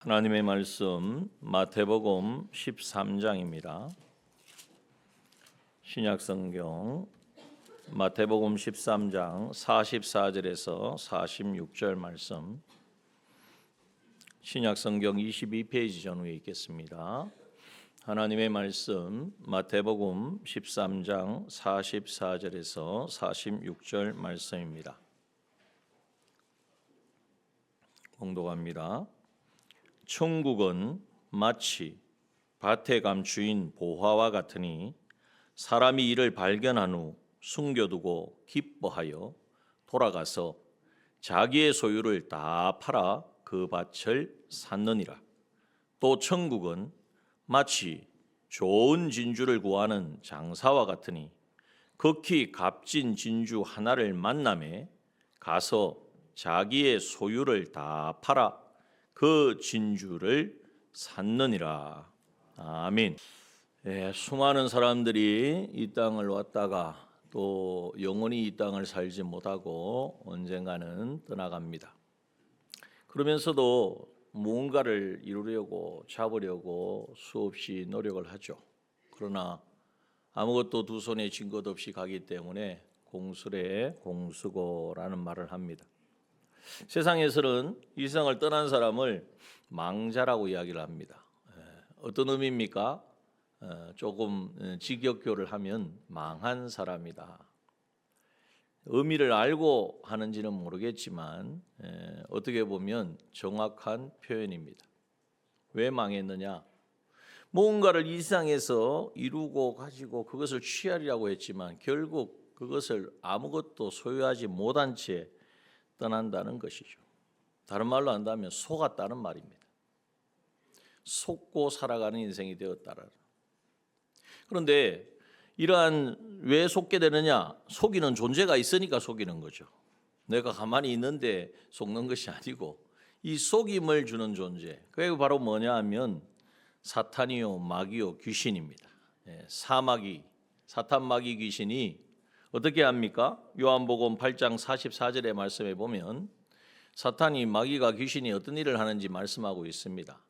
하나님의 말씀 마태복음 13장입니다. 신약성경 마태복음 13장 44절에서 46절 말씀, 신약성경 22페이지 전후에 있겠습니다. 하나님의 말씀 마태복음 13장 44절에서 46절 말씀입니다. 봉독합니다. 천국은 마치 밭에 감추인 보화와 같으니 사람이 이를 발견한 후 숨겨두고 기뻐하여 돌아가서 자기의 소유를 다 팔아 그 밭을 샀느니라. 또 천국은 마치 좋은 진주를 구하는 장사와 같으니 극히 값진 진주 하나를 만나매 가서 자기의 소유를 다 팔아 그 진주를 샀느니라. 아멘. 수많은 사람들이 이 땅을 왔다가 또 영원히 이 땅을 살지 못하고 언젠가는 떠나갑니다. 그러면서도 무언가를 이루려고 잡으려고 수없이 노력을 하죠. 그러나 아무것도 두 손에 쥔 것 없이 가기 때문에 공수래 공수고라는 말을 합니다. 세상에서는 이 세상을 떠난 사람을 망자라고 이야기를 합니다. 어떤 의미입니까? 조금 직역교를 하면 망한 사람이다. 의미를 알고 하는지는 모르겠지만 어떻게 보면 정확한 표현입니다. 왜 망했느냐? 뭔가를 이 세상에서 이루고 가지고 그것을 취하리라고 했지만 결국 그것을 아무것도 소유하지 못한 채 떠난다는 것이죠. 다른 말로 한다면 속았다는 말입니다. 속고 살아가는 인생이 되었다는. 그런데 이러한 왜 속게 되느냐? 속이는 존재가 있으니까 속이는 거죠. 내가 가만히 있는데 속는 것이 아니고 이 속임을 주는 존재. 그게 바로 뭐냐 하면 사탄이요 마귀요 귀신입니다. 사마귀, 사탄 마귀 귀신이 어떻게 합니까? 요한복음 8장 44절의 말씀에 보면 사탄이 마귀가 귀신이 어떤 일을 하는지 말씀하고 있습니다.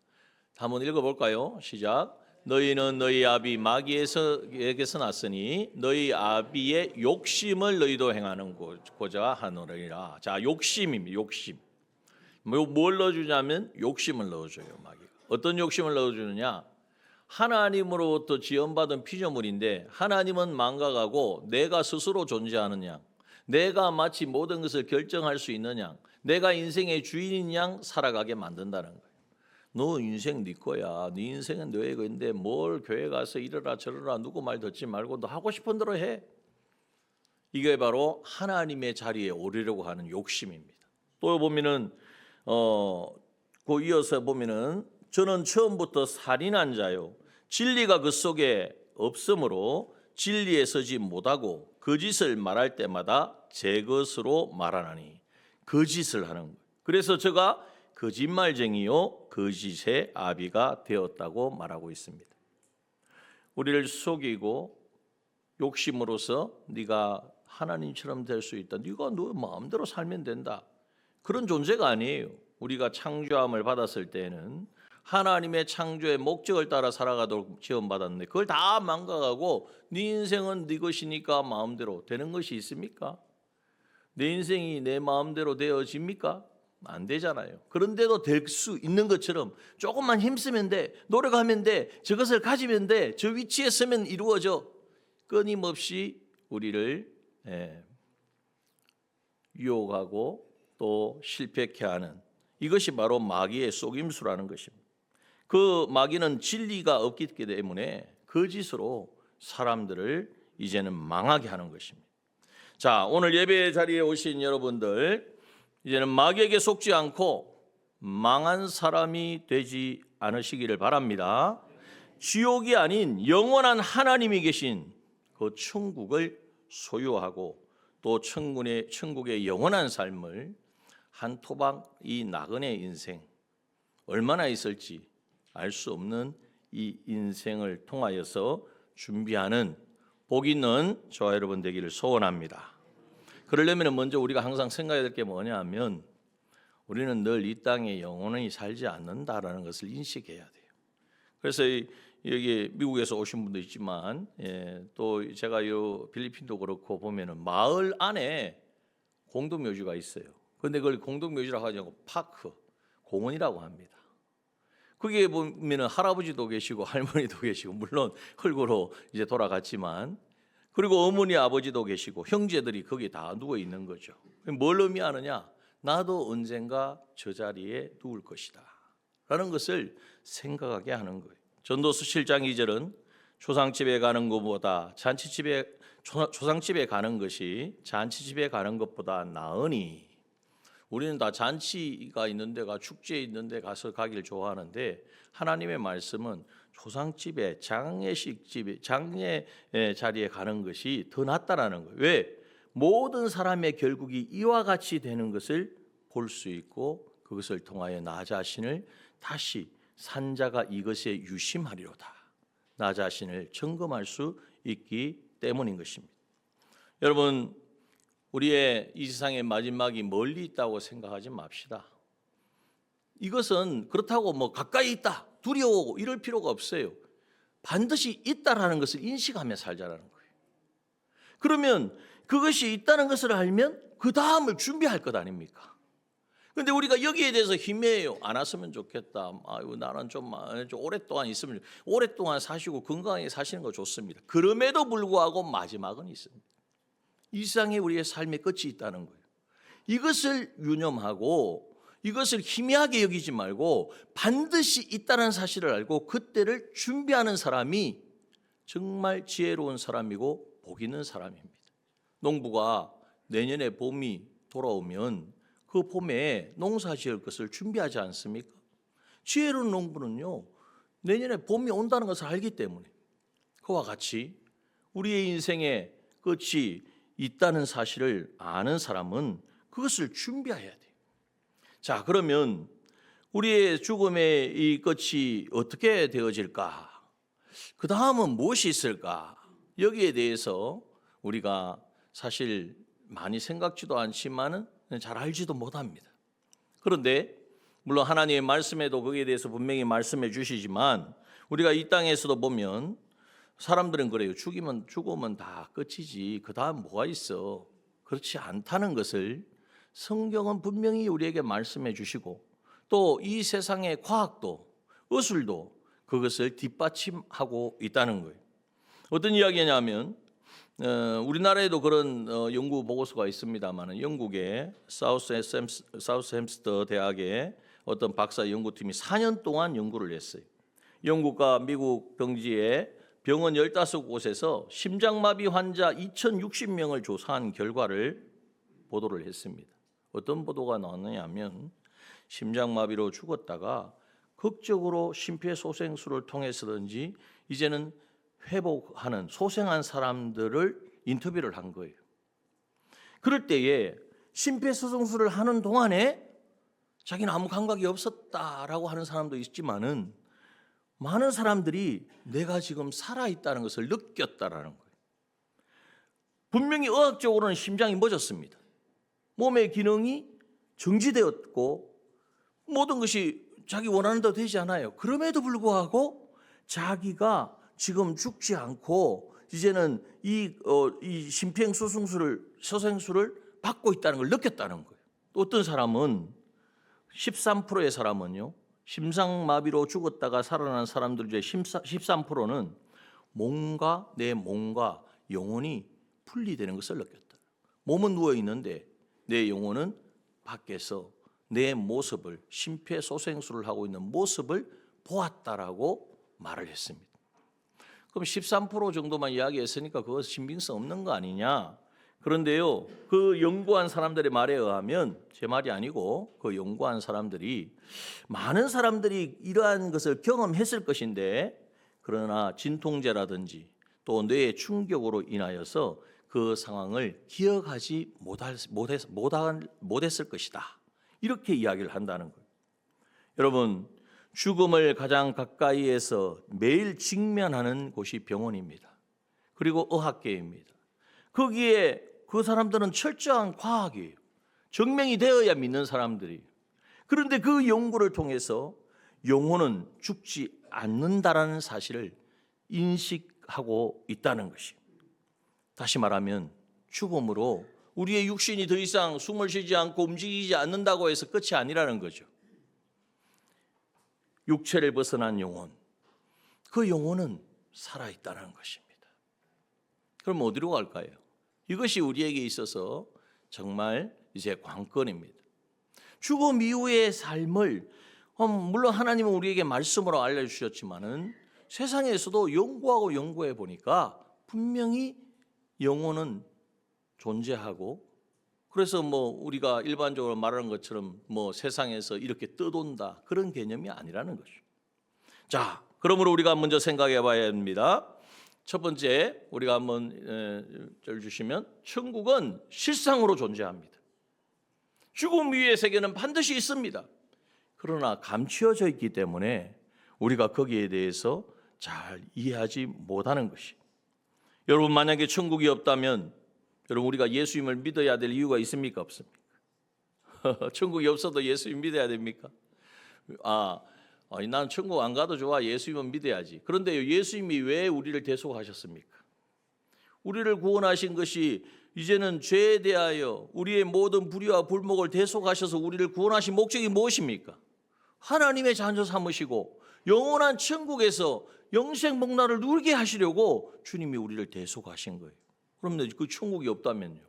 한번 읽어볼까요? 시작. 너희는 너희 아비 마귀에게서 났으니 너희 아비의 욕심을 너희도 행하는고자 하노니라. 자, 욕심입니다. 욕심. 뭘 넣어주냐면 욕심을 넣어줘요. 마귀가. 어떤 욕심을 넣어주느냐? 하나님으로부터 지원받은 피조물인데 하나님은 망각하고 내가 스스로 존재하는 양, 내가 마치 모든 것을 결정할 수 있는 양, 내가 인생의 주인인 양 살아가게 만든다는 거예요. 너 인생 네 거야. 네 인생은 너의 건데 뭘 교회 가서 이러라 저러라 누구 말 듣지 말고 너 하고 싶은 대로 해. 이게 바로 하나님의 자리에 오르려고 하는 욕심입니다. 또 보면은 그 이어서 보면은 저는 처음부터 살인한 자요 진리가 그 속에 없으므로 진리에 서지 못하고 거짓을 말할 때마다 제 것으로 말하나니 거짓을 하는 거예요. 그래서 저가 거짓말쟁이요 거짓의 아비가 되었다고 말하고 있습니다. 우리를 속이고 욕심으로써 네가 하나님처럼 될 수 있다. 네가 너 마음대로 살면 된다. 그런 존재가 아니에요. 우리가 창조함을 받았을 때는 하나님의 창조의 목적을 따라 살아가도록 지원받았는데 그걸 다 망각하고 네 인생은 네 것이니까 마음대로 되는 것이 있습니까? 내 인생이 내 마음대로 되어집니까? 안 되잖아요. 그런데도 될 수 있는 것처럼 조금만 힘쓰면 돼, 노력하면 돼, 저것을 가지면 돼, 저 위치에 서면 이루어져. 끊임없이 우리를 유혹하고 또 실패케 하는 이것이 바로 마귀의 속임수라는 것입니다. 그 마귀는 진리가 없기 때문에 거짓으로 사람들을 이제는 망하게 하는 것입니다. 자, 오늘 예배 자리에 오신 여러분들 이제는 마귀에게 속지 않고 망한 사람이 되지 않으시기를 바랍니다. 지옥이 아닌 영원한 하나님이 계신 그 천국을 소유하고 또 천국의 영원한 삶을 한 토막 이 나그네 인생 얼마나 있을지 알 수 없는 이 인생을 통하여서 준비하는 복 있는 저와 여러분 되기를 소원합니다. 그러려면 먼저 우리가 항상 생각해야 될 게 뭐냐 하면 우리는 늘 이 땅에 영원히 살지 않는다라는 것을 인식해야 돼요. 그래서 여기 미국에서 오신 분도 있지만 또 제가 이 필리핀도 그렇고 보면은 마을 안에 공동묘지가 있어요. 그런데 그걸 공동묘지라고 하지 않고 파크, 공원이라고 합니다. 거기에 보면은 할아버지도 계시고 할머니도 계시고 물론 흙으로 이제 돌아갔지만 그리고 어머니 아버지도 계시고 형제들이 거기 다 누워 있는 거죠. 뭘 의미하느냐? 나도 언젠가 저 자리에 누울 것이다 라는 것을 생각하게 하는 거예요. 전도서 7장 2절은 조상집에 가는 것보다 조상집에 가는 것이 잔치집에 가는 것보다 나으니. 우리는 다 잔치가 있는 데가 축제 있는 데 가서 가길 좋아하는데 하나님의 말씀은 조상집에 장례식집에 장례 자리에 가는 것이 더 낫다라는 거예요. 왜? 모든 사람의 결국이 이와 같이 되는 것을 볼 수 있고 그것을 통하여 나 자신을 다시 산자가 이것에 유심하리로다. 나 자신을 점검할 수 있기 때문인 것입니다. 여러분, 우리의 이 세상의 마지막이 멀리 있다고 생각하지 맙시다. 이것은 그렇다고 뭐 가까이 있다, 두려워하고 이럴 필요가 없어요. 반드시 있다라는 것을 인식하며 살자라는 거예요. 그러면 그것이 있다는 것을 알면 그 다음을 준비할 것 아닙니까? 그런데 우리가 여기에 대해서 희미해요. 안 왔으면 좋겠다. 아유, 나는 좀 오랫동안 있으면 오랫동안 사시고 건강하게 사시는 거 좋습니다. 그럼에도 불구하고 마지막은 있습니다. 이 세상에 우리의 삶의 끝이 있다는 거예요. 이것을 유념하고 이것을 희미하게 여기지 말고 반드시 있다는 사실을 알고 그때를 준비하는 사람이 정말 지혜로운 사람이고 복 있는 사람입니다. 농부가 내년에 봄이 돌아오면 그 봄에 농사 지을 것을 준비하지 않습니까? 지혜로운 농부는요, 내년에 봄이 온다는 것을 알기 때문에 그와 같이 우리의 인생의 끝이 있다는 사실을 아는 사람은 그것을 준비해야 돼요. 자, 그러면 우리의 죽음의 이 끝이 어떻게 되어질까? 그 다음은 무엇이 있을까? 여기에 대해서 우리가 사실 많이 생각지도 않지만은 잘 알지도 못합니다. 그런데 물론 하나님의 말씀에도 거기에 대해서 분명히 말씀해 주시지만 우리가 이 땅에서도 보면 사람들은 그래요. 죽으면 다 끝이지. 그 다음 뭐가 있어? 그렇지 않다는 것을 성경은 분명히 우리에게 말씀해 주시고 또 이 세상의 과학도 의술도 그것을 뒷받침하고 있다는 거예요. 어떤 이야기냐면 우리나라에도 그런 연구 보고서가 있습니다만 영국의 사우스햄스터 대학의 어떤 박사 연구팀이 4년 동안 연구를 했어요. 영국과 미국 병지의 병원 15곳에서 심장마비 환자 2,060명을 조사한 결과를 보도를 했습니다. 어떤 보도가 나왔느냐 하면 심장마비로 죽었다가 극적으로 심폐소생술을 통해서든지 이제는 회복하는 소생한 사람들을 인터뷰를 한 거예요. 그럴 때에 심폐소생술을 하는 동안에 자기는 아무 감각이 없었다라고 하는 사람도 있지만은 많은 사람들이 내가 지금 살아있다는 것을 느꼈다라는 거예요. 분명히 의학적으로는 심장이 멎었습니다. 몸의 기능이 정지되었고 모든 것이 자기 원하는 대로 되지 않아요. 그럼에도 불구하고 자기가 지금 죽지 않고 이제는 이 심폐소생술을 받고 있다는 걸 느꼈다는 거예요. 또 어떤 사람은 13%의 사람은요. 심장마비로 죽었다가 살아난 사람들 중에 13%는 내 몸과 영혼이 분리되는 것을 느꼈다. 몸은 누워 있는데 내 영혼은 밖에서 내 모습을 심폐소생술을 하고 있는 모습을 보았다라고 말을 했습니다. 그럼 13% 정도만 이야기했으니까 그거 신빙성 없는 거 아니냐? 그런데요, 그 연구한 사람들의 말에 의하면 제 말이 아니고 그 연구한 사람들이 많은 사람들이 이러한 것을 경험했을 것인데 그러나 진통제라든지 또 뇌의 충격으로 인하여서 그 상황을 기억하지 못했을 것이다. 이렇게 이야기를 한다는 거예요. 여러분, 죽음을 가장 가까이에서 매일 직면하는 곳이 병원입니다. 그리고 의학계입니다. 거기에 그 사람들은 철저한 과학이에요. 증명이 되어야 믿는 사람들이. 그런데 그 연구를 통해서 영혼은 죽지 않는다라는 사실을 인식하고 있다는 것입니다. 다시 말하면 죽음으로 우리의 육신이 더 이상 숨을 쉬지 않고 움직이지 않는다고 해서 끝이 아니라는 거죠. 육체를 벗어난 영혼, 그 영혼은 살아있다는 것입니다. 그럼 어디로 갈까요? 이것이 우리에게 있어서 정말 이제 관건입니다. 죽음 이후의 삶을 물론 하나님은 우리에게 말씀으로 알려주셨지만은 세상에서도 연구해 보니까 분명히 영혼은 존재하고, 그래서 우리가 일반적으로 말하는 것처럼 세상에서 이렇게 떠돈다 그런 개념이 아니라는 거죠. 자, 그러므로 우리가 먼저 생각해 봐야 합니다. 첫 번째, 우리가 한번 절 주시면, 천국은 실상으로 존재합니다. 죽음 위의 세계는 반드시 있습니다. 그러나 감추어져 있기 때문에 우리가 거기에 대해서 잘 이해하지 못하는 것이. 여러분, 만약에 천국이 없다면 여러분, 우리가 예수님을 믿어야 될 이유가 있습니까? 없습니까? 천국이 없어도 예수님 믿어야 됩니까? 난 천국 안 가도 좋아. 예수님은 믿어야지. 그런데 예수님이 왜 우리를 대속하셨습니까? 우리를 구원하신 것이 이제는 죄에 대하여 우리의 모든 불의와 불목을 대속하셔서 우리를 구원하신 목적이 무엇입니까? 하나님의 자녀 삼으시고 영원한 천국에서 영생복락을 누리게 하시려고 주님이 우리를 대속하신 거예요. 그러면 그 천국이 없다면요?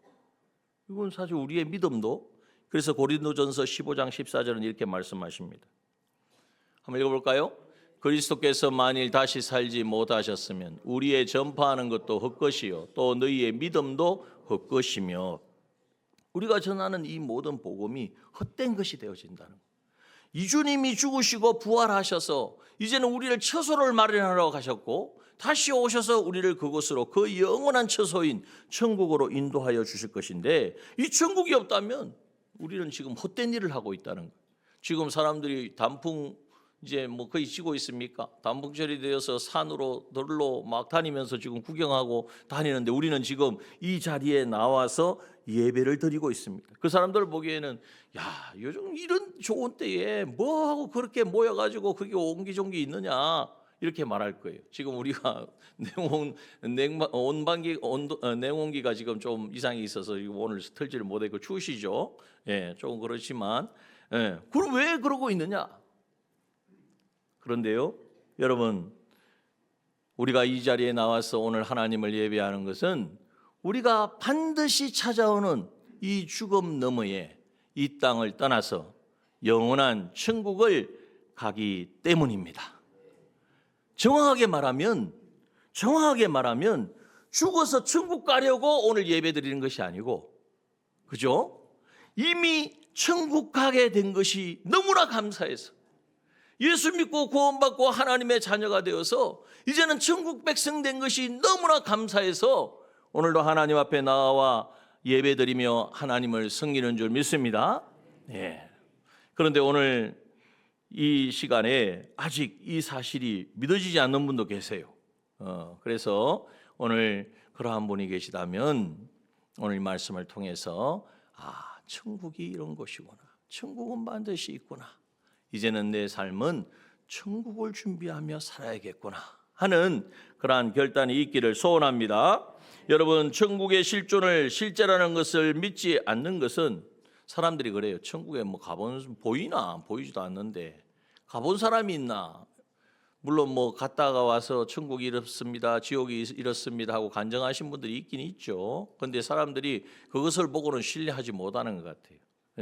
이건 사실 우리의 믿음도, 그래서 고린도전서 15장 14절은 이렇게 말씀하십니다. 한번 읽어볼까요? 그리스도께서 만일 다시 살지 못하셨으면 우리의 전파하는 것도 헛것이요 또 너희의 믿음도 헛것이며, 우리가 전하는 이 모든 복음이 헛된 것이 되어진다는 거예요. 이 주님이 죽으시고 부활하셔서 이제는 우리를 처소를 마련하러 가셨고 다시 오셔서 우리를 그곳으로, 그 영원한 처소인 천국으로 인도하여 주실 것인데, 이 천국이 없다면 우리는 지금 헛된 일을 하고 있다는 거예요. 지금 사람들이 단풍 이제 거의 지고 있습니까? 단풍철이 되어서 산으로 들로 막 다니면서 지금 구경하고 다니는데 우리는 지금 이 자리에 나와서 예배를 드리고 있습니다. 그 사람들 보기에는 야, 요즘 이런 좋은 때에 뭐하고 그렇게 모여가지고 그게 옹기종기 있느냐 이렇게 말할 거예요. 지금 우리가 냉온기가 지금 좀 이상이 있어서 오늘 틀지를 못했고 추우시죠? 예, 조금 그렇지만, 그럼 왜 그러고 있느냐? 그런데요, 여러분, 우리가 이 자리에 나와서 오늘 하나님을 예배하는 것은 우리가 반드시 찾아오는 이 죽음 너머에 이 땅을 떠나서 영원한 천국을 가기 때문입니다. 정확하게 말하면 죽어서 천국 가려고 오늘 예배 드리는 것이 아니고, 그죠? 이미 천국 가게 된 것이 너무나 감사해서 예수 믿고 구원받고 하나님의 자녀가 되어서 이제는 천국 백성 된 것이 너무나 감사해서 오늘도 하나님 앞에 나와 예배드리며 하나님을 섬기는 줄 믿습니다. 예. 그런데 오늘 이 시간에 아직 이 사실이 믿어지지 않는 분도 계세요. 그래서 오늘 그러한 분이 계시다면 오늘 이 말씀을 통해서 천국이 이런 것이구나. 천국은 반드시 있구나. 이제는 내 삶은 천국을 준비하며 살아야겠구나 하는 그러한 결단이 있기를 소원합니다. 여러분, 천국의 실존을 실제라는 것을 믿지 않는 것은, 사람들이 그래요. 천국에 가본 보이나? 보이지도 않는데 가본 사람이 있나? 물론 갔다가 와서 천국이 이렇습니다, 지옥이 이렇습니다 하고 간증하신 분들이 있긴 있죠. 그런데 사람들이 그것을 보고는 신뢰하지 못하는 것 같아요.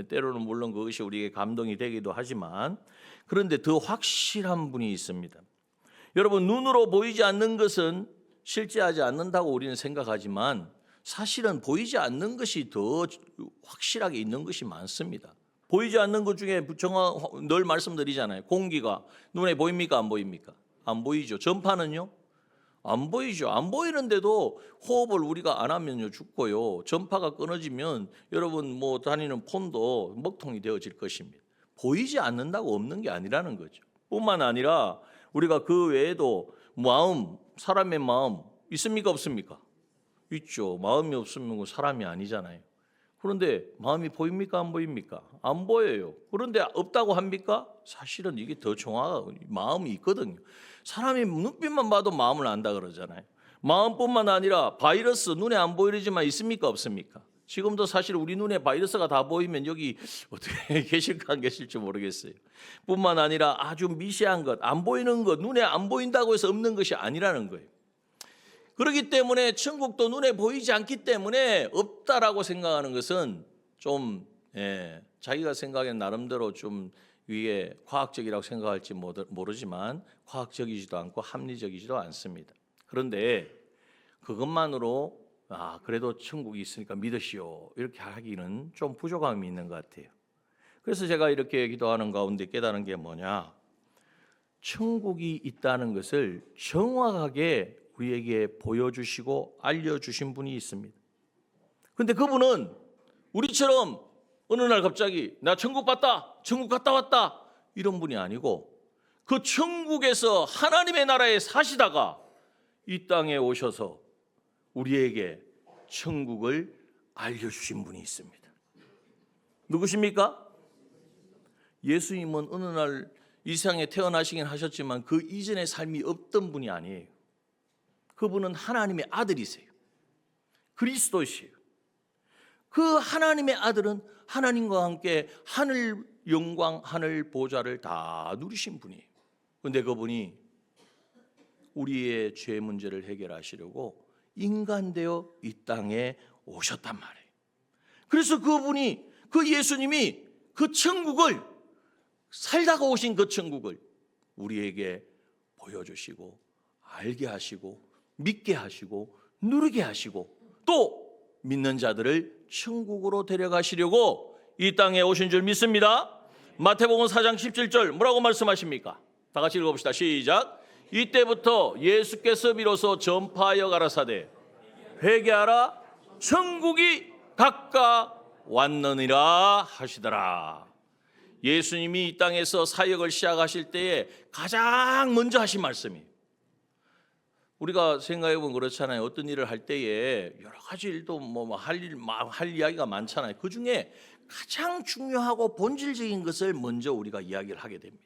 때로는 물론 그것이 우리에게 감동이 되기도 하지만, 그런데 더 확실한 분이 있습니다. 여러분, 눈으로 보이지 않는 것은 실제하지 않는다고 우리는 생각하지만 사실은 보이지 않는 것이 더 확실하게 있는 것이 많습니다. 보이지 않는 것 중에 늘 말씀드리잖아요. 공기가 눈에 보입니까? 안 보입니까? 안 보이죠. 전파는요? 안 보이죠. 안 보이는데도 호흡을 우리가 안 하면요 죽고요. 전파가 끊어지면 여러분 다니는 폰도 먹통이 되어질 것입니다. 보이지 않는다고 없는 게 아니라는 거죠. 뿐만 아니라 우리가 그 외에도 마음, 사람의 마음 있습니까? 없습니까? 있죠. 마음이 없으면 사람이 아니잖아요. 그런데 마음이 보입니까? 안 보입니까? 안 보여요. 그런데 없다고 합니까? 사실은 이게 더 정확하고 마음이 있거든요. 사람이 눈빛만 봐도 마음을 안다 그러잖아요. 마음뿐만 아니라 바이러스 눈에 안 보이지만 있습니까? 없습니까? 지금도 사실 우리 눈에 바이러스가 다 보이면 여기 어떻게 계실까 안 계실지 모르겠어요. 뿐만 아니라 아주 미세한 것, 안 보이는 것, 눈에 안 보인다고 해서 없는 것이 아니라는 거예요. 그렇기 때문에 천국도 눈에 보이지 않기 때문에 없다라고 생각하는 것은 좀 자기가 생각하기엔 나름대로 좀 위에 과학적이라고 생각할지 모르지만 과학적이지도 않고 합리적이지도 않습니다. 그런데 그것만으로 그래도 천국이 있으니까 믿으시오 이렇게 하기는 좀 부족함이 있는 것 같아요. 그래서 제가 이렇게 기도하는 가운데 깨달은 게 뭐냐, 천국이 있다는 것을 정확하게 우리에게 보여주시고 알려주신 분이 있습니다. 그런데 그분은 우리처럼 어느 날 갑자기 나 천국 봤다, 천국 갔다 왔다 이런 분이 아니고 그 천국에서 하나님의 나라에 사시다가 이 땅에 오셔서 우리에게 천국을 알려주신 분이 있습니다. 누구십니까? 예수님은 어느 날 이 세상에 태어나시긴 하셨지만 그 이전의 삶이 없던 분이 아니에요. 그분은 하나님의 아들이세요. 그리스도시에요. 그 하나님의 아들은 하나님과 함께 하늘 영광, 하늘 보좌를 다 누리신 분이에요. 그런데 그분이 우리의 죄 문제를 해결하시려고 인간되어 이 땅에 오셨단 말이에요. 그래서 그분이, 그 예수님이 그 천국을, 살다가 오신 그 천국을 우리에게 보여주시고 알게 하시고 믿게 하시고 누리게 하시고 또 믿는 자들을 천국으로 데려가시려고 이 땅에 오신 줄 믿습니다. 마태복음 4장 17절 뭐라고 말씀하십니까? 다 같이 읽어봅시다. 시작. 이때부터 예수께서 비로소 전파하여 가라사대 회개하라 천국이 가까웠느니라 하시더라. 예수님이 이 땅에서 사역을 시작하실 때에 가장 먼저 하신 말씀이에요. 우리가 생각해보면 그렇잖아요. 어떤 일을 할 때에 여러 가지 일도 할 이야기가 많잖아요. 그 중에 가장 중요하고 본질적인 것을 먼저 우리가 이야기를 하게 됩니다.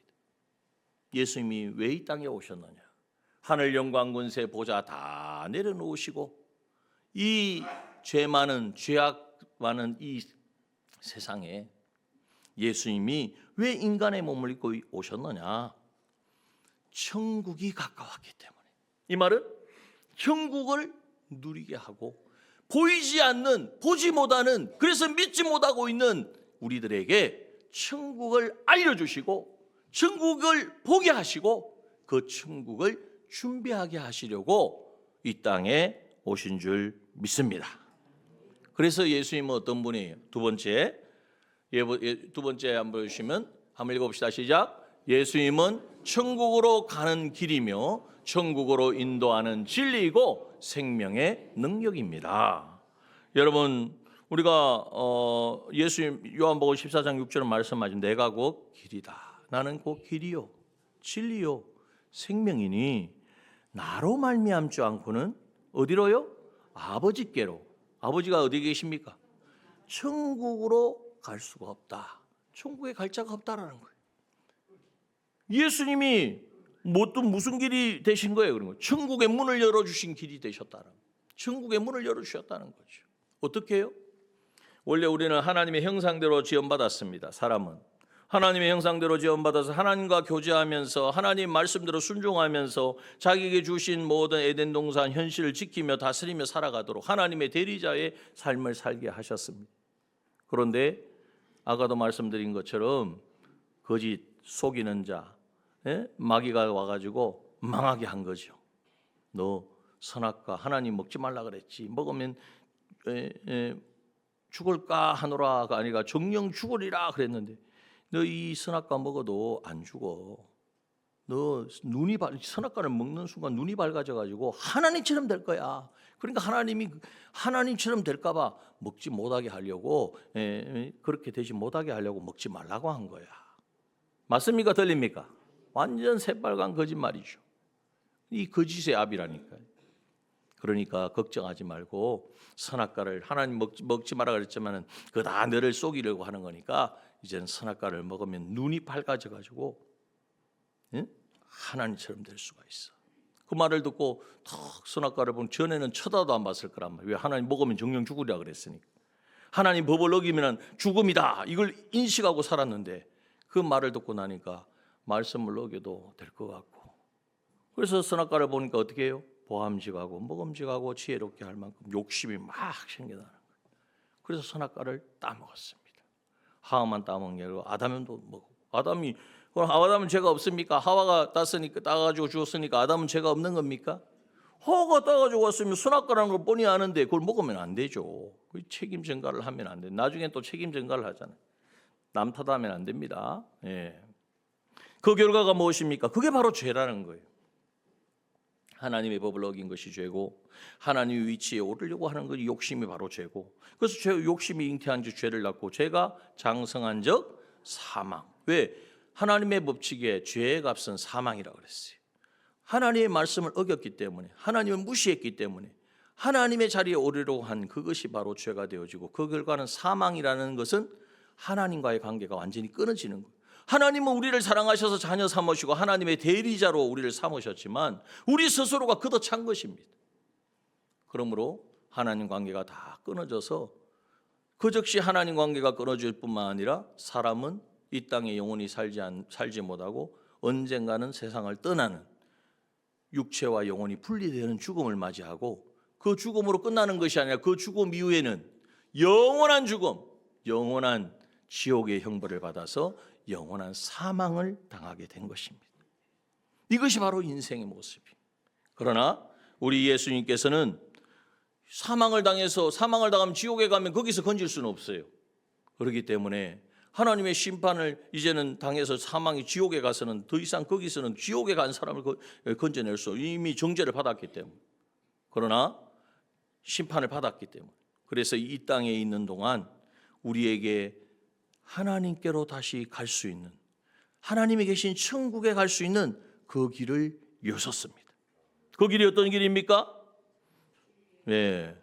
예수님이 왜 이 땅에 오셨느냐? 하늘 영광 권세 보좌 다 내려놓으시고 이 죄 많은, 죄악 많은 이 세상에 예수님이 왜 인간의 몸을 입고 오셨느냐? 천국이 가까웠기 때문에. 이 말은 천국을 누리게 하고 보이지 않는, 보지 못하는, 그래서 믿지 못하고 있는 우리들에게 천국을 알려주시고 천국을 보게 하시고 그 천국을 준비하게 하시려고 이 땅에 오신 줄 믿습니다. 그래서 예수님은 어떤 분이에요? 두 번째 한번 보시면 한번 읽어봅시다. 시작. 예수님은 천국으로 가는 길이며 천국으로 인도하는 진리이고 생명의 능력입니다. 여러분, 우리가 예수님 요한복음 14장 6절은 말씀하신 내가 곧 길이다. 나는 곧 길이요 진리요 생명이니 나로 말미암지 않고는 어디로요? 아버지께로. 아버지가 어디 계십니까? 천국으로 갈 수가 없다. 천국에 갈 자가 없다라는 거예요. 예수님이 또 무슨 길이 되신 거예요? 그런 거. 천국의 문을 열어주신 길이 되셨다는 거예요. 천국의 문을 열어주셨다는 거죠. 어떻게 해요? 원래 우리는 하나님의 형상대로 지음받았습니다. 사람은 하나님의 형상대로 지음받아서 하나님과 교제하면서 하나님 말씀대로 순종하면서 자기에게 주신 모든 에덴 동산 현실을 지키며 다스리며 살아가도록 하나님의 대리자의 삶을 살게 하셨습니다. 그런데 아까도 말씀드린 것처럼 거짓 속이는 자, 마귀가 와가지고 망하게 한 거죠. 너 선악과 하나님 먹지 말라 그랬지. 먹으면 죽을까 하노라가 아니라 정령 죽으리라 그랬는데 너 이 선악과 먹어도 안 죽어. 너 선악과를 먹는 순간 눈이 밝아져가지고 하나님처럼 될 거야. 그러니까 하나님이 하나님처럼 될까봐 먹지 못하게 하려고 그렇게 되지 못하게 하려고 먹지 말라고 한 거야. 맞습니까? 들립니까? 완전 새빨간 거짓말이죠. 이 거짓의 압이라니까요. 그러니까 걱정하지 말고 선악과를 하나님 먹지 마라 그랬지만은 그거 다 너를 속이려고 하는 거니까 이제는 선악과를 먹으면 눈이 밝아져 가지고 응? 하나님처럼 될 수가 있어. 그 말을 듣고 탁 선악과를 보면 전에는 쳐다도 안 봤을 거란 말이야. 왜? 하나님 먹으면 정령 죽으리라 그랬으니까. 하나님 법을 어기면 죽음이다. 이걸 인식하고 살았는데 그 말을 듣고 나니까 말씀을 어겨도 될 것 같고. 그래서 선악과를 보니까 어떻게 해요? 보암직하고 먹음직하고 지혜롭게 할 만큼 욕심이 막 생겨나는 거예요. 그래서 선악과를 따먹었습니다. 하와만 따먹은 게 아니고 아담도 먹고. 아담은 죄가 없습니까? 하와가 따가지고 주었으니까 아담은 죄가 없는 겁니까? 하와가 따가지고 왔으면 선악과라는 걸 뻔히 아는데 그걸 먹으면 안 되죠. 책임 전가를 하면 안 돼. 나중에 또 책임 전가를 하잖아요. 남 탓하면 안 됩니다. 예. 그 결과가 무엇입니까? 그게 바로 죄라는 거예요. 하나님의 법을 어긴 것이 죄고 하나님의 위치에 오르려고 하는 것이 욕심이 바로 죄고 그래서 욕심이 잉태한 즉 죄를 낳고 죄가 장성한 즉 사망. 왜? 하나님의 법칙에 죄의 값은 사망이라고 그랬어요. 하나님의 말씀을 어겼기 때문에 하나님을 무시했기 때문에 하나님의 자리에 오르려고 한 그것이 바로 죄가 되어지고 그 결과는 사망이라는 것은 하나님과의 관계가 완전히 끊어지는 거예요. 하나님은 우리를 사랑하셔서 자녀 삼으시고 하나님의 대리자로 우리를 삼으셨지만 우리 스스로가 걷어찬 것입니다. 그러므로 하나님 관계가 다 끊어져서 그 즉시 하나님 관계가 끊어질 뿐만 아니라 사람은 이 땅에 영원히 살지 못하고 언젠가는 세상을 떠나는 육체와 영혼이 분리되는 죽음을 맞이하고 그 죽음으로 끝나는 것이 아니라 그 죽음 이후에는 영원한 죽음, 영원한 지옥의 형벌을 받아서 영원한 사망을 당하게 된 것입니다. 이것이 바로 인생의 모습입니다. 그러나 우리 예수님께서는 사망을 당하면 지옥에 가면 거기서 건질 수는 없어요. 그렇기 때문에 하나님의 심판을 이제는 당해서 사망이 지옥에 가서는 더 이상 거기서는 지옥에 간 사람을 건져낼 수 이미 정죄를 받았기 때문에 그러나 심판을 받았기 때문에 그래서 이 땅에 있는 동안 우리에게 하나님께로 다시 갈 수 있는 하나님이 계신 천국에 갈 수 있는 그 길을 여셨습니다. 그 길이 어떤 길입니까? 네,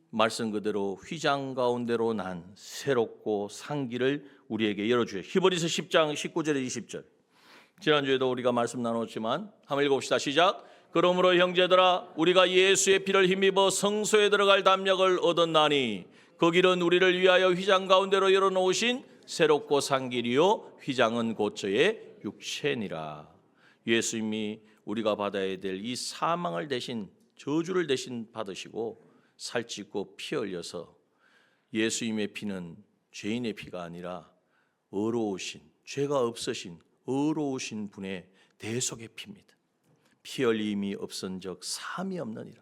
말씀 그대로 휘장 가운데로 난 새롭고 산 길을 우리에게 열어주세요. 히브리서 10장 19절에 20절. 지난주에도 우리가 말씀 나눴지만 한번 읽어봅시다. 시작. 그러므로 형제들아 우리가 예수의 피를 힘입어 성소에 들어갈 담력을 얻었나니 그 길은 우리를 위하여 휘장 가운데로 열어놓으신 새롭고 산 길이요 휘장은 곧 저의 육체니라. 예수님이 우리가 받아야 될 이 사망을 대신 저주를 대신 받으시고 살찌고 피 흘려서 예수님의 피는 죄인의 피가 아니라 의로우신 죄가 없으신 의로우신 분의 대속의 피입니다. 피 흘림이 없은즉 사함이 없느니라.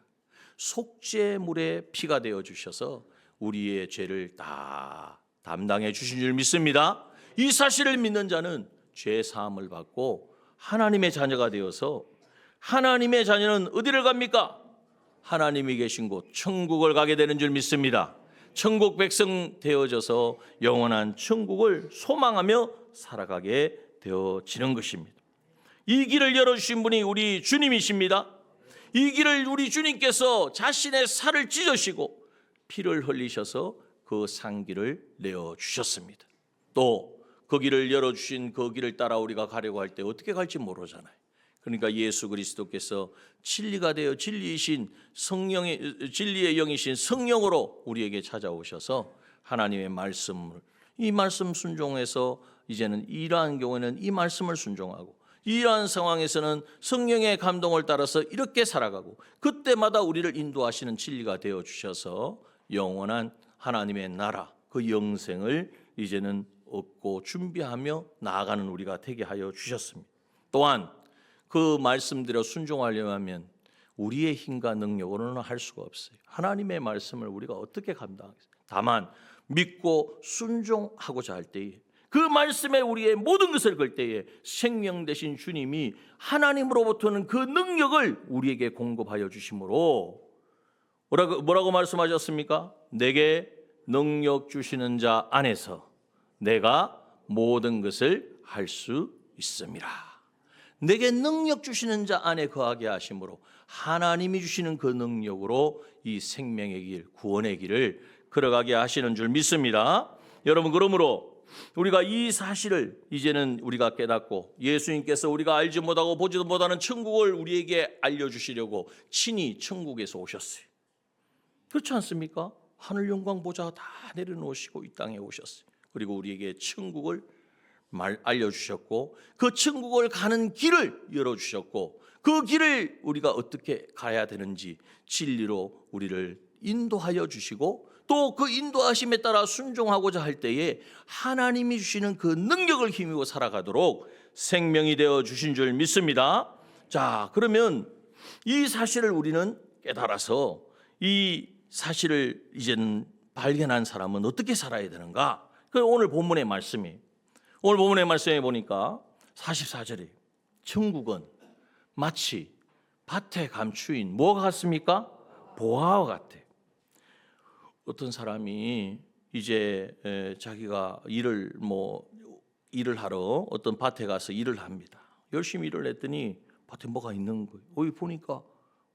속죄물의 피가 되어 주셔서 우리의 죄를 다 담당해 주신 줄 믿습니다. 이 사실을 믿는 자는 죄 사함을 받고 하나님의 자녀가 되어서 하나님의 자녀는 어디를 갑니까? 하나님이 계신 곳 천국을 가게 되는 줄 믿습니다. 천국 백성 되어져서 영원한 천국을 소망하며 살아가게 되어지는 것입니다. 이 길을 열어주신 분이 우리 주님이십니다. 이 길을 우리 주님께서 자신의 살을 찢으시고 피를 흘리셔서 그 산길을 내어주셨습니다. 또 그 길을 열어주신 그 길을 따라 우리가 가려고 할 때 어떻게 갈지 모르잖아요. 그러니까 예수 그리스도께서 진리가 되어 진리의 영이신 성령으로 우리에게 찾아오셔서 하나님의 말씀을 이 말씀 순종해서 이제는 이러한 경우에는 이 말씀을 순종하고 이러한 상황에서는 성령의 감동을 따라서 이렇게 살아가고 그때마다 우리를 인도하시는 진리가 되어 주셔서 영원한 하나님의 나라 그 영생을 이제는 얻고 준비하며 나아가는 우리가 되게 하여 주셨습니다. 또한 그 말씀대로 순종하려면 우리의 힘과 능력으로는 할 수가 없어요. 하나님의 말씀을 우리가 어떻게 감당하겠어요? 다만 믿고 순종하고자 할 때에 그 말씀에 우리의 모든 것을 걸 때에 생명 되신 주님이 하나님으로부터는 그 능력을 우리에게 공급하여 주심으로 뭐라고 말씀하셨습니까? 내게 능력 주시는 자 안에서 내가 모든 것을 할 수 있습니다. 내게 능력 주시는 자 안에 거하게 하심으로 하나님이 주시는 그 능력으로 이 생명의 길, 구원의 길을 걸어가게 하시는 줄 믿습니다. 여러분, 그러므로 우리가 이 사실을 이제는 우리가 깨닫고 예수님께서 우리가 알지 못하고 보지도 못하는 천국을 우리에게 알려주시려고 친히 천국에서 오셨어요. 그렇지 않습니까? 하늘 영광 보좌 다 내려놓으시고 이 땅에 오셨어요. 그리고 우리에게 천국을 알려주셨고 그 천국을 가는 길을 열어주셨고 그 길을 우리가 어떻게 가야 되는지 진리로 우리를 인도하여 주시고 또 그 인도하심에 따라 순종하고자 할 때에 하나님이 주시는 그 능력을 힘입어 살아가도록 생명이 되어 주신 줄 믿습니다. 자, 그러면 이 사실을 우리는 깨달아서 이 사실을 이제는 발견한 사람은 어떻게 살아야 되는가? 그 오늘 본문의 말씀이 오늘 본문의 말씀에 보니까 44절에 천국은 마치 밭에 감추인 뭐가 같습니까? 보화와 같아. 어떤 사람이 이제 자기가 일을 하러 어떤 밭에 가서 일을 합니다. 열심히 일을 했더니 밭에 뭐가 있는 거예요. 여기 보니까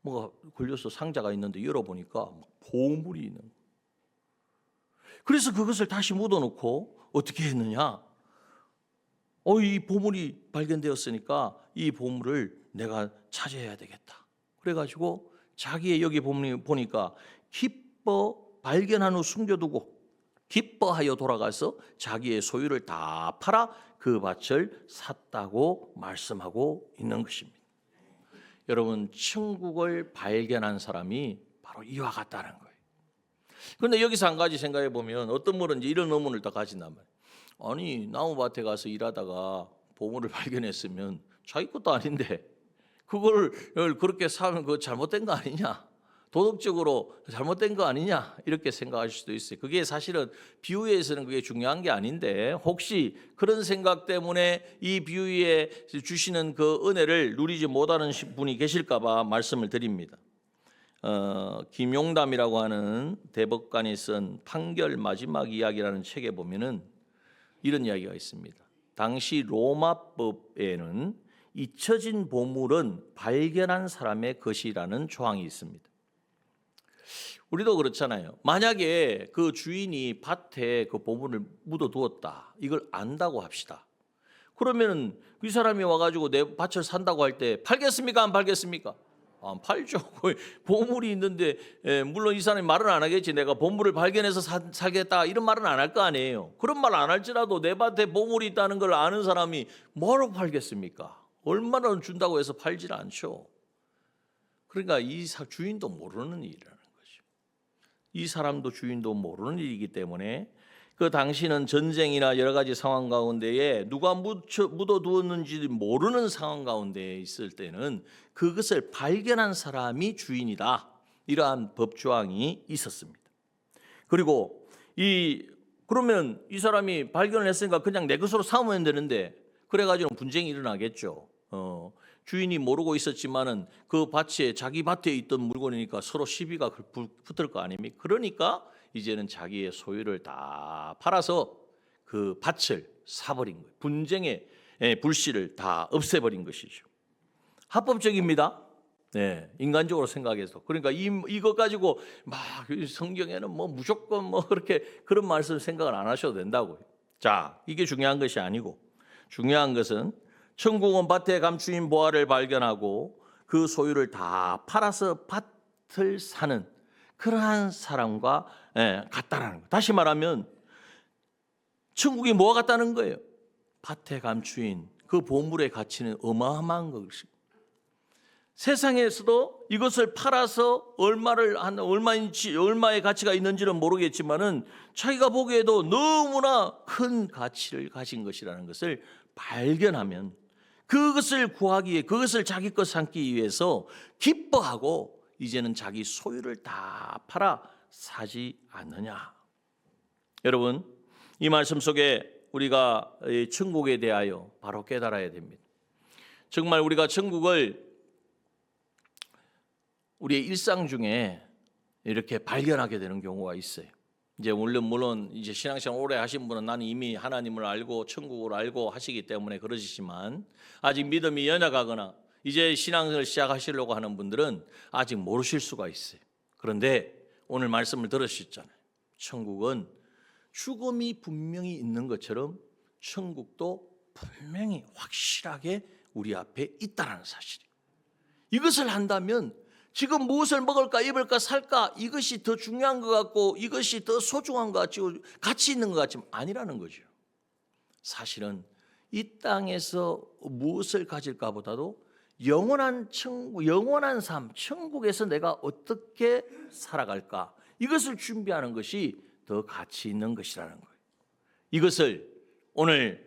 뭐가 걸려서 상자가 있는데 열어보니까 보물이 있는 거예요. 그래서 그것을 다시 묻어놓고 어떻게 했느냐? 이 보물이 발견되었으니까 이 보물을 내가 찾아야 되겠다. 그래가지고 자기의 여기 보니까 발견한 후 숨겨두고 기뻐하여 돌아가서 자기의 소유를 다 팔아 그 밭을 샀다고 말씀하고 있는 것입니다. 여러분, 천국을 발견한 사람이 바로 이와 같다는 거예요. 그런데 여기서 한 가지 생각해 보면 어떤 분은 이제 이런 의문을 다 가진단 말이에요. 아니, 나무밭에 가서 일하다가 보물을 발견했으면 자기 것도 아닌데 그걸 그렇게 사면 그거 잘못된 거 아니냐? 도덕적으로 잘못된 거 아니냐? 이렇게 생각하실 수도 있어요. 그게 사실은 비유에서는 그게 중요한 게 아닌데 혹시 그런 생각 때문에 이 비유에 주시는 그 은혜를 누리지 못하는 분이 계실까 봐 말씀을 드립니다. 김용담이라고 하는 대법관이 쓴 판결 마지막 이야기라는 책에 보면은 이런 이야기가 있습니다. 당시 로마법에는 잊혀진 보물은 발견한 사람의 것이라는 조항이 있습니다. 우리도 그렇잖아요. 만약에 그 주인이 밭에 그 보물을 묻어두었다, 이걸 안다고 합시다. 그러면 이 사람이 와가지고 내 밭을 산다고 할 때 팔겠습니까? 안 팔겠습니까? 안 팔죠. 보물이 있는데 물론 이 사람이 말은 안 하겠지. 내가 보물을 발견해서 사겠다 이런 말은 안 할 거 아니에요. 그런 말 안 할지라도 내 밭에 보물이 있다는 걸 아는 사람이 뭐로 팔겠습니까? 얼마나 준다고 해서 팔질 않죠. 그러니까 이 주인도 모르는 일이라는 거죠. 이 사람도 주인도 모르는 일이기 때문에 그 당시는 전쟁이나 여러 가지 상황 가운데에 누가 묻어두었는지 모르는 상황 가운데 있을 때는 그것을 발견한 사람이 주인이다. 이러한 법조항이 있었습니다. 그리고 그러면 이 사람이 발견을 했으니까 그냥 내 것으로 삼으면 되는데 그래가지고 분쟁이 일어나겠죠. 주인이 모르고 있었지만은 그 밭에 자기 밭에 있던 물건이니까 서로 시비가 붙을 거 아닙니까? 그러니까 이제는 자기의 소유를 다 팔아서 그 밭을 사버린 거예요. 분쟁의 불씨를 다 없애버린 것이죠. 합법적입니다. 네, 인간적으로 생각해서. 그러니까 이것 가지고 막 성경에는 뭐 무조건 뭐 그렇게 그런 말씀 생각을 안 하셔도 된다고요. 자, 이게 중요한 것이 아니고 중요한 것은 천국은 밭에 감추인 보화를 발견하고 그 소유를 다 팔아서 밭을 사는 그러한 사람과 같다라는 거. 다시 말하면 천국이 뭐가 같다는 거예요? 밭에 감추인 그 보물의 가치는 어마어마한 것입니다. 세상에서도 이것을 팔아서 얼마의 가치가 있는지는 모르겠지만은 자기가 보기에도 너무나 큰 가치를 가진 것이라는 것을 발견하면 그것을 구하기 위해 그것을 자기 것 삼기 위해서 기뻐하고 이제는 자기 소유를 다 팔아 사지 않느냐. 여러분, 이 말씀 속에 우리가 천국에 대하여 바로 깨달아야 됩니다. 정말 우리가 천국을 우리의 일상 중에 이렇게 발견하게 되는 경우가 있어요. 이제 물론 이제 신앙생활 오래 하신 분은 나는 이미 하나님을 알고 천국을 알고 하시기 때문에 그러시지만 아직 믿음이 연약하거나 이제 신앙을 시작하시려고 하는 분들은 아직 모르실 수가 있어요. 그런데 오늘 말씀을 들으셨잖아요. 천국은 죽음이 분명히 있는 것처럼 천국도 분명히 확실하게 우리 앞에 있다는 사실이에요. 이것을 한다면 지금 무엇을 먹을까 입을까 살까 이것이 더 중요한 것 같고 이것이 더 소중한 것 같고 가치 있는 것 같지만 아니라는 거죠. 사실은 이 땅에서 무엇을 가질까 보다도 영원한 천국, 영원한 삶, 천국에서 내가 어떻게 살아갈까 이것을 준비하는 것이 더 가치 있는 것이라는 거예요. 이것을 오늘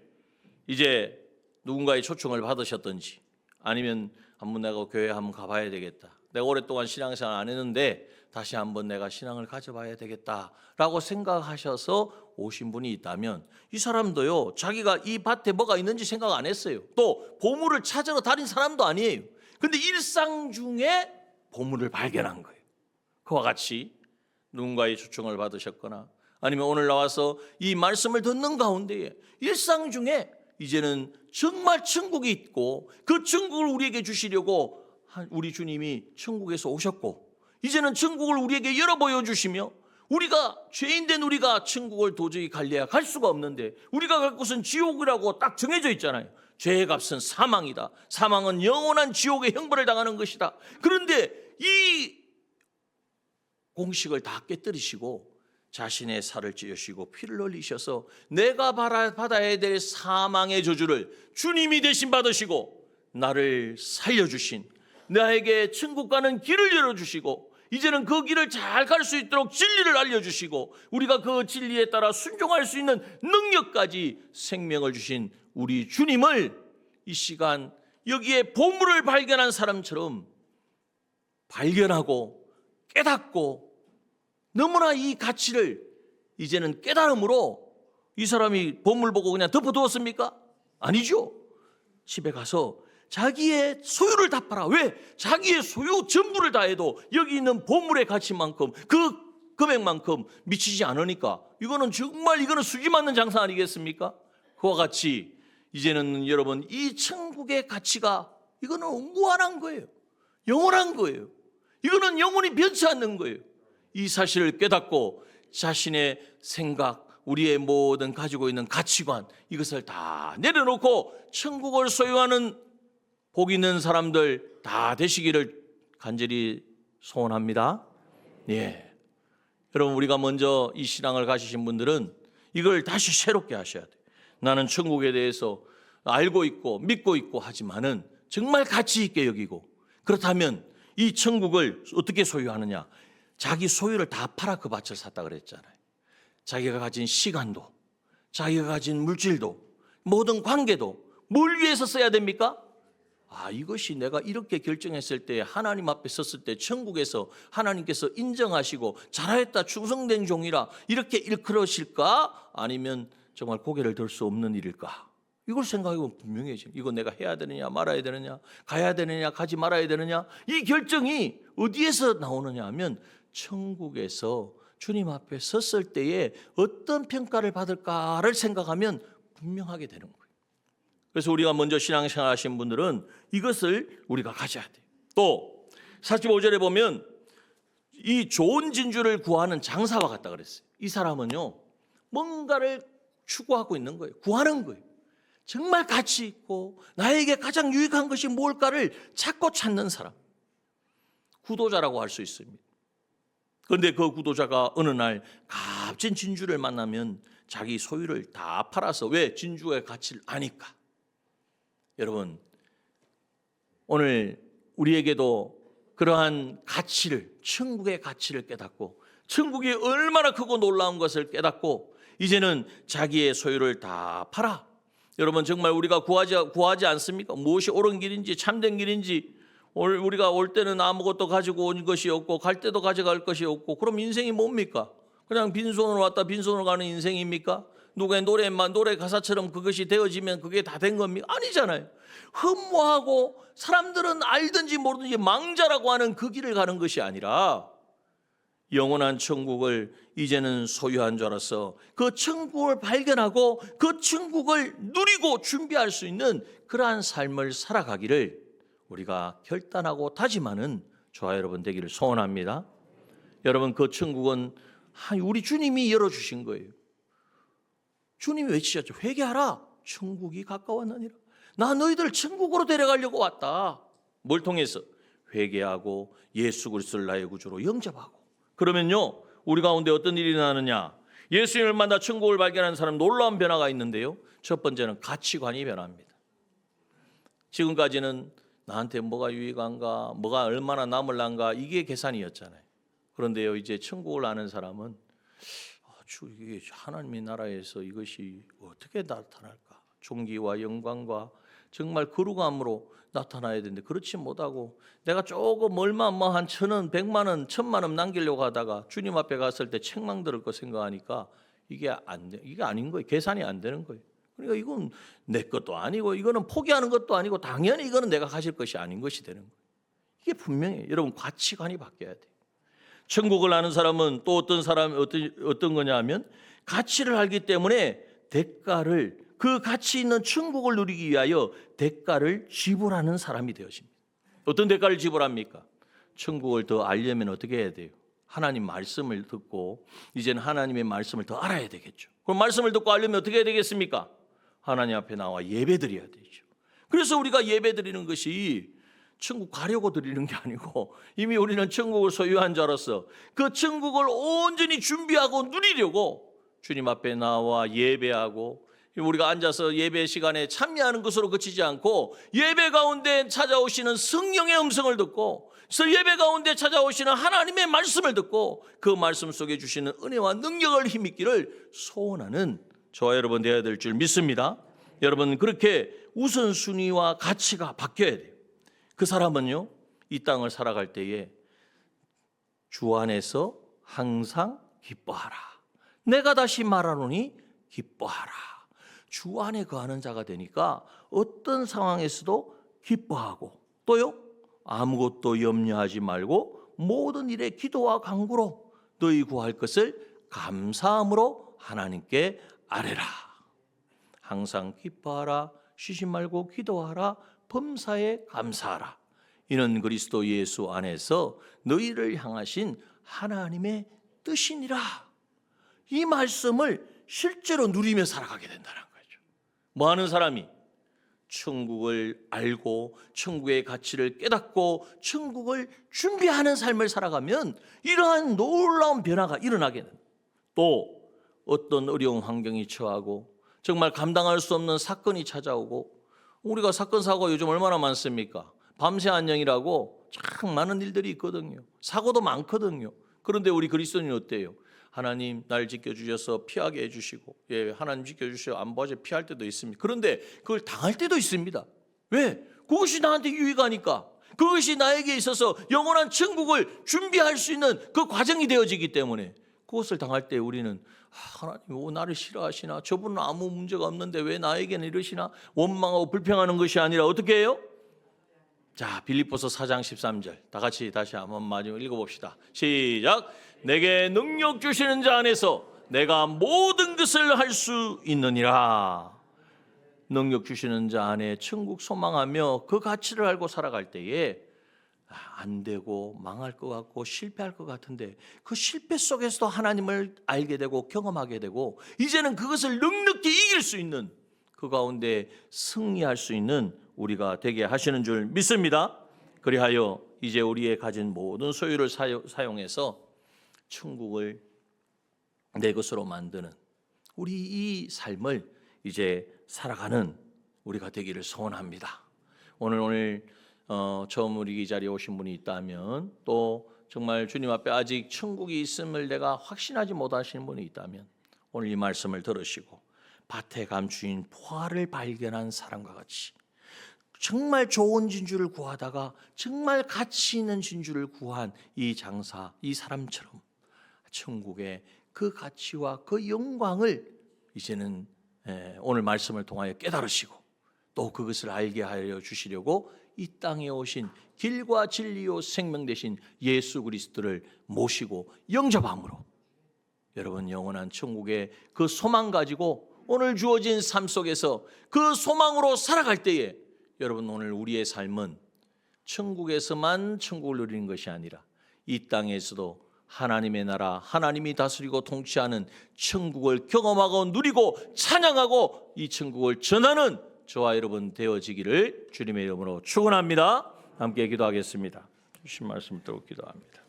이제 누군가의 초청을 받으셨든지 아니면 한번 내가 교회 한번 가봐야 되겠다. 내가 오랫동안 신앙생활 안 했는데 다시 한번 내가 신앙을 가져봐야 되겠다라고 생각하셔서 오신 분이 있다면 이 사람도요 자기가 이 밭에 뭐가 있는지 생각 안 했어요. 또 보물을 찾으러 다닌 사람도 아니에요. 근데 일상 중에 보물을 발견한 거예요. 그와 같이 누군가의 초청을 받으셨거나 아니면 오늘 나와서 이 말씀을 듣는 가운데에 일상 중에 이제는 정말 천국이 있고 그 천국을 우리에게 주시려고 우리 주님이 천국에서 오셨고 이제는 천국을 우리에게 열어 보여주시며 우리가 죄인된 우리가 천국을 도저히 갈래야 갈 수가 없는데 우리가 갈 곳은 지옥이라고 딱 정해져 있잖아요. 죄의 값은 사망이다. 사망은 영원한 지옥의 형벌을 당하는 것이다. 그런데 이 공식을 다 깨뜨리시고 자신의 살을 찌우시고 피를 흘리셔서 내가 받아야 될 사망의 저주를 주님이 대신 받으시고 나를 살려주신 나에게 천국 가는 길을 열어주시고 이제는 그 길을 잘 갈 수 있도록 진리를 알려주시고 우리가 그 진리에 따라 순종할 수 있는 능력까지 생명을 주신 우리 주님을 이 시간 여기에 보물을 발견한 사람처럼 발견하고 깨닫고 너무나 이 가치를 이제는 깨달음으로 이 사람이 보물 보고 그냥 덮어두었습니까? 아니죠. 집에 가서 자기의 소유를 다 팔아. 왜? 자기의 소유 전부를 다 해도 여기 있는 보물의 가치만큼 그 금액만큼 미치지 않으니까 이거는 정말 이거는 수지 맞는 장사 아니겠습니까? 그와 같이 이제는 여러분 이 천국의 가치가 이거는 무한한 거예요. 영원한 거예요. 이거는 영원히 변치 않는 거예요. 이 사실을 깨닫고 자신의 생각, 우리의 모든 가지고 있는 가치관 이것을 다 내려놓고 천국을 소유하는 복 있는 사람들 다 되시기를 간절히 소원합니다. 예, 여러분 우리가 먼저 이 신앙을 가지신 분들은 이걸 다시 새롭게 하셔야 돼요. 나는 천국에 대해서 알고 있고 믿고 있고 하지만은 정말 가치 있게 여기고 그렇다면 이 천국을 어떻게 소유하느냐? 자기 소유를 다 팔아 그 밭을 샀다 그랬잖아요. 자기가 가진 시간도, 자기가 가진 물질도, 모든 관계도 뭘 위해서 써야 됩니까? 이것이 내가 이렇게 결정했을 때 하나님 앞에 섰을 때 천국에서 하나님께서 인정하시고 잘하였다 충성된 종이라 이렇게 일컬으실까? 아니면 정말 고개를 들 수 없는 일일까? 이걸 생각해보면 분명해져요. 이거 내가 해야 되느냐 말아야 되느냐 가야 되느냐 가지 말아야 되느냐 이 결정이 어디에서 나오느냐 하면 천국에서 주님 앞에 섰을 때에 어떤 평가를 받을까를 생각하면 분명하게 되는 거예요. 그래서 우리가 먼저 신앙생활 하신 분들은 이것을 우리가 가져야 돼요. 또 45절에 보면 이 좋은 진주를 구하는 장사와 같다 그랬어요. 이 사람은요 뭔가를 추구하고 있는 거예요. 구하는 거예요. 정말 가치 있고 나에게 가장 유익한 것이 뭘까를 찾고 찾는 사람. 구도자라고 할 수 있습니다. 그런데 그 구도자가 어느 날 값진 진주를 만나면 자기 소유를 다 팔아서 왜? 진주의 가치를 아니까. 여러분 오늘 우리에게도 그러한 가치를 천국의 가치를 깨닫고 천국이 얼마나 크고 놀라운 것을 깨닫고 이제는 자기의 소유를 다 팔아. 여러분 정말 우리가 구하지 않습니까? 무엇이 옳은 길인지 참된 길인지 우리가 올 때는 아무것도 가지고 온 것이 없고 갈 때도 가져갈 것이 없고 그럼 인생이 뭡니까? 그냥 빈손으로 왔다 빈손으로 가는 인생입니까? 누구의 노래 가사처럼 그것이 되어지면 그게 다 된 겁니까? 아니잖아요. 흠모하고 사람들은 알든지 모르든지 망자라고 하는 그 길을 가는 것이 아니라 영원한 천국을 이제는 소유한 줄 알아서 그 천국을 발견하고 그 천국을 누리고 준비할 수 있는 그러한 삶을 살아가기를 우리가 결단하고 다짐하는 저와 여러분 되기를 소원합니다. 여러분, 그 천국은 우리 주님이 열어주신 거예요. 주님이 외치셨죠. 회개하라, 천국이 가까웠느니라. 나 너희들 천국으로 데려가려고 왔다. 뭘 통해서? 회개하고 예수 그리스도를 나의 구주로 영접하고. 그러면요, 우리 가운데 어떤 일이 나느냐? 예수님을 만나 천국을 발견하는 사람 놀라운 변화가 있는데요, 첫 번째는 가치관이 변합니다. 지금까지는 나한테 뭐가 유익한가, 뭐가 얼마나 남을란가, 이게 계산이었잖아요. 그런데요, 이제 천국을 아는 사람은 이게 하나님의 나라에서 이것이 어떻게 나타날까? 존귀와 영광과 정말 거룩함으로 나타나야 되는데 그렇지 못하고 내가 조금 얼마 한 1,000원, 100만 원, 1,000만 원 남기려고 하다가 주님 앞에 갔을 때 책망 들을 거 생각하니까 이게 아닌 거예요. 계산이 안 되는 거예요. 그러니까 이건 내 것도 아니고 이거는 포기하는 것도 아니고 당연히 이거는 내가 가질 것이 아닌 것이 되는 거예요. 이게 분명해요. 여러분, 가치관이 바뀌어야 돼요. 천국을 아는 사람은 또 어떤 거냐 하면 가치를 알기 때문에 그 가치 있는 천국을 누리기 위하여 대가를 지불하는 사람이 되어집니다. 어떤 대가를 지불합니까? 천국을 더 알려면 어떻게 해야 돼요? 하나님 말씀을 듣고 이제는 하나님의 말씀을 더 알아야 되겠죠. 그럼 말씀을 듣고 알려면 어떻게 해야 되겠습니까? 하나님 앞에 나와 예배드려야 되죠. 그래서 우리가 예배드리는 것이 천국 가려고 드리는 게 아니고 이미 우리는 천국을 소유한 자로서 그 천국을 온전히 준비하고 누리려고 주님 앞에 나와 예배하고, 우리가 앉아서 예배 시간에 참여하는 것으로 그치지 않고 예배 가운데 찾아오시는 성령의 음성을 듣고 예배 가운데 찾아오시는 하나님의 말씀을 듣고 그 말씀 속에 주시는 은혜와 능력을 힘입기를 소원하는 저와 여러분 되어야 될 줄 믿습니다. 여러분, 그렇게 우선순위와 가치가 바뀌어야 돼요. 그 사람은요, 이 땅을 살아갈 때에 주 안에서 항상 기뻐하라. 내가 다시 말하노니 기뻐하라. 주 안에 거하는 자가 되니까 어떤 상황에서도 기뻐하고, 또요, 아무것도 염려하지 말고 모든 일에 기도와 간구로 너희 구할 것을 감사함으로 하나님께 아뢰라. 항상 기뻐하라. 쉬지 말고 기도하라. 범사에 감사하라. 이는 그리스도 예수 안에서 너희를 향하신 하나님의 뜻이니라. 이 말씀을 실제로 누리며 살아가게 된다는 거죠. 뭐 하는 사람이? 천국을 알고 천국의 가치를 깨닫고 천국을 준비하는 삶을 살아가면 이러한 놀라운 변화가 일어나게 됩니다. 또 어떤 어려운 환경이 처하고 정말 감당할 수 없는 사건이 찾아오고, 우리가 사건 사고가 요즘 얼마나 많습니까? 밤새 안녕이라고 참 많은 일들이 있거든요. 사고도 많거든요. 그런데 우리 그리스도인은 어때요? 하나님 날 지켜주셔서 피하게 해주시고, 하나님 지켜주셔서 안 봐서 피할 때도 있습니다. 그런데 그걸 당할 때도 있습니다. 왜? 그것이 나한테 유익하니까, 그것이 나에게 있어서 영원한 천국을 준비할 수 있는 그 과정이 되어지기 때문에 그것을 당할 때 우리는 하나님 나를 싫어하시나? 저분은 아무 문제가 없는데 왜 나에게는 이러시나? 원망하고 불평하는 것이 아니라 어떻게 해요? 자, 빌립보서 4장 13절 다 같이 다시 한번 마지막 읽어봅시다. 시작. 내게 능력 주시는 자 안에서 내가 모든 것을 할 수 있느니라. 능력 주시는 자 안에 천국 소망하며 그 가치를 알고 살아갈 때에 안 되고 망할 것 같고 실패할 것 같은데 그 실패 속에서도 하나님을 알게 되고 경험하게 되고 이제는 그것을 넉넉히 이길 수 있는, 그 가운데 승리할 수 있는 우리가 되게 하시는 줄 믿습니다. 그리하여 이제 우리의 가진 모든 소유를 사용해서 천국을 내 것으로 만드는 우리 이 삶을 이제 살아가는 우리가 되기를 소원합니다. 오늘 처음 우리 이 자리에 오신 분이 있다면, 또 정말 주님 앞에 아직 천국이 있음을 내가 확신하지 못하시는 분이 있다면 오늘 이 말씀을 들으시고 밭에 감추인 포화를 발견한 사람과 같이 정말 좋은 진주를 구하다가 정말 가치 있는 진주를 구한 이 장사, 이 사람처럼 천국의 그 가치와 그 영광을 이제는 오늘 말씀을 통하여 깨달으시고 또 그것을 알게 하여 주시려고 이 땅에 오신 길과 진리요 생명 되신 예수 그리스도를 모시고 영접함으로 여러분 영원한 천국의 그 소망 가지고 오늘 주어진 삶 속에서 그 소망으로 살아갈 때에 여러분 오늘 우리의 삶은 천국에서만 천국을 누리는 것이 아니라 이 땅에서도 하나님의 나라, 하나님이 다스리고 통치하는 천국을 경험하고 누리고 찬양하고 이 천국을 전하는 저와 여러분 되어지기를 주님의 이름으로 축원합니다. 함께 기도하겠습니다. 주신 말씀 듣고 기도합니다.